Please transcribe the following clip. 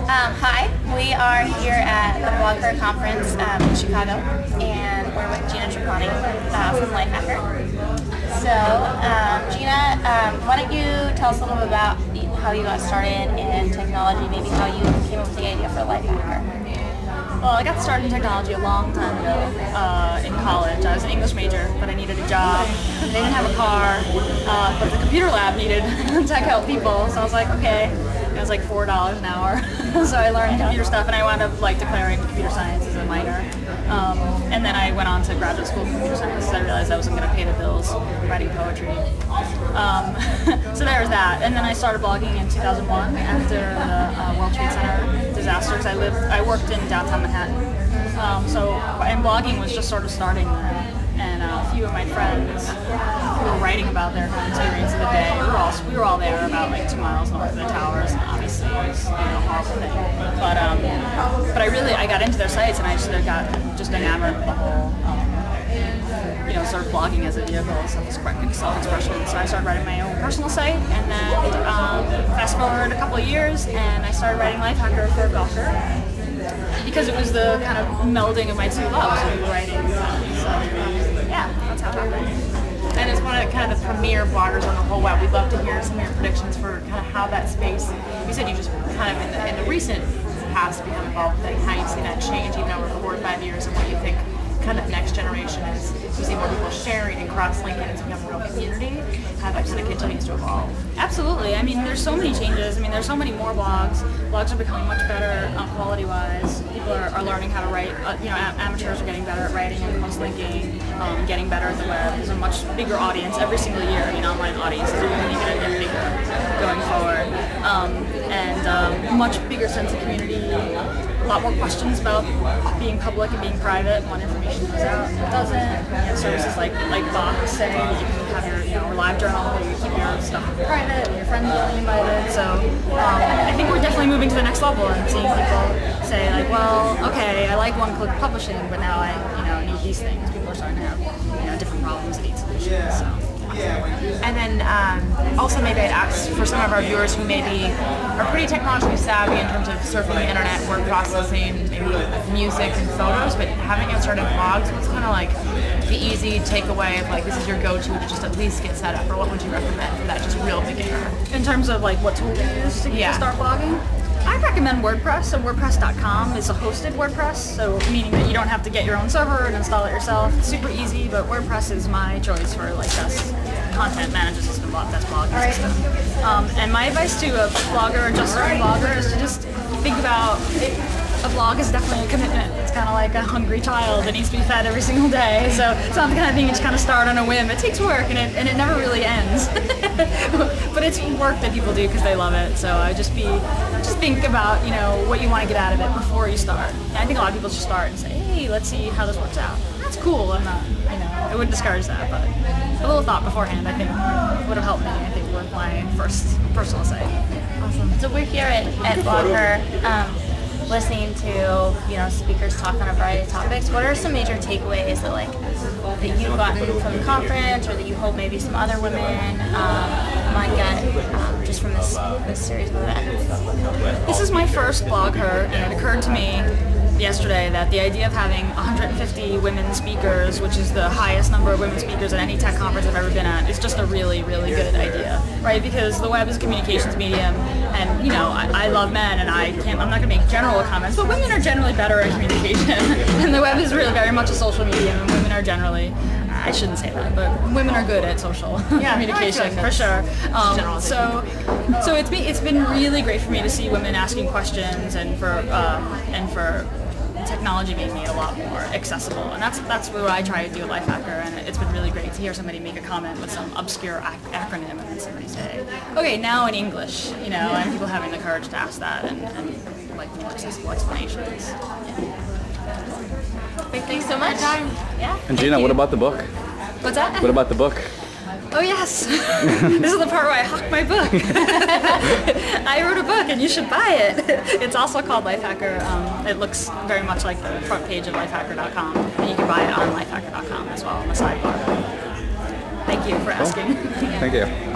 Hi, we are here at the Blogher conference in Chicago, and we're with Gina Trapani from Lifehacker. So, Gina, why don't you tell us a little bit about how you got started in technology, maybe how you came up with the idea for Lifehacker? Well, I got started in technology a long time ago in college. I was an English major, but I needed a job. They didn't have a car, but the computer lab needed tech help people, so I was like, okay. It was like $4 an hour. So I learned computer stuff, and I wound up declaring computer science as a minor. And then I went on to graduate school in computer science because I realized I wasn't going to pay the bills writing poetry. So there was that. And then I started blogging in 2001 after the World Trade Center disasters. I worked in downtown Manhattan. And blogging was just sort of starting then. And a few of my friends who were writing about their experience of the day, we were all there about 2 miles north of the towers, and obviously it was a horrible thing. But I got into their sites, and I just got enamored with the whole sort of blogging as a vehicle, self-expression. So I started writing my own personal site, and then fast forward a couple of years, and I started writing Lifehacker for Blogher, because it was the kind of melding of my two loves, writing and stuff. So yeah, that's how it happened. And as one of the premier bloggers on the whole web, we'd love to hear some of your predictions for kind of how that space, you said you just kind of in the recent past become involved with it, how you see that change even over 4 or 5 years, and what you think kind of next generation is. You see more people sharing and cross-linking, and it's become a real community, how that kind of continues to evolve. Absolutely. I mean, there's so many changes. I mean, there's so many more blogs. Blogs are becoming much better quality-wise. People are learning how to write. Amateurs are getting better at writing and cross-linking, getting better at the web. There's a much bigger audience every single year. I mean, online audiences are only going to get bigger going forward. And much bigger sense of community. A lot more questions about being public and being private. When information comes out, it doesn't. Services like Box say that you can have your live journal, where you keep your stuff private, and your friends are only invited. So I think we're definitely moving to the next level and seeing people say well, okay, I like one-click publishing, but now I need these things. People are starting to have different problems and need solutions. So. And then also maybe I'd ask for some of our viewers who maybe are pretty technologically savvy in terms of surfing the internet, word processing, maybe music and photos, but haven't yet started blogs, what's kind of the easy takeaway of this is your go-to to just at least get set up, or what would you recommend for that just real beginner? In terms of what tool to use to start blogging? I recommend WordPress. So WordPress.com is a hosted WordPress, so meaning that you don't have to get your own server and install it yourself. It's super easy, but WordPress is my choice for best content management system, best blogging system. And my advice to a blogger or just a blogger is to just think about a blog is definitely a commitment. It's kind of like a hungry child that needs to be fed every single day. So it's not the kind of thing you just kind of start on a whim. It takes work, and it never really ends. But it's work that people do because they love it. So I just think about what you want to get out of it before you start. And I think a lot of people just start and say, hey, let's see how this works out. That's cool. I'm not, I wouldn't discourage that, but a little thought beforehand I think would have helped me. I think with my first personal site. Awesome. So we're here at Blogger, listening to speakers talk on a variety of topics. What are some major takeaways that you've gotten from the conference, or that you hope maybe some other women might get just from this series of events? This is my first Blogher, and it occurred to me yesterday that the idea of having 150 women speakers, which is the highest number of women speakers at any tech conference I've ever been at, is just a really, really good idea, right? Because the web is a communications medium, and I love men, and I'm not going to make general comments, but women are generally better at communication, and the web is really very much a social medium, and women are generally, I shouldn't say that, but women are good at social communication for sure. So it's been really great for me to see women asking questions, and for technology making it a lot more accessible, and that's what I try to do at Lifehacker, and it's been really great to hear somebody make a comment with some obscure acronym, and then somebody say, okay, now in English, and people having the courage to ask that, and more accessible explanations. Thanks so much. Yeah. And Gina, what about the book? What's that? What about the book? Oh yes, this is the part where I hawk my book. I wrote a book and you should buy it. It's also called Lifehacker. It looks very much like the front page of lifehacker.com, and you can buy it on lifehacker.com as well on the sidebar. Thank you for asking. Thank you.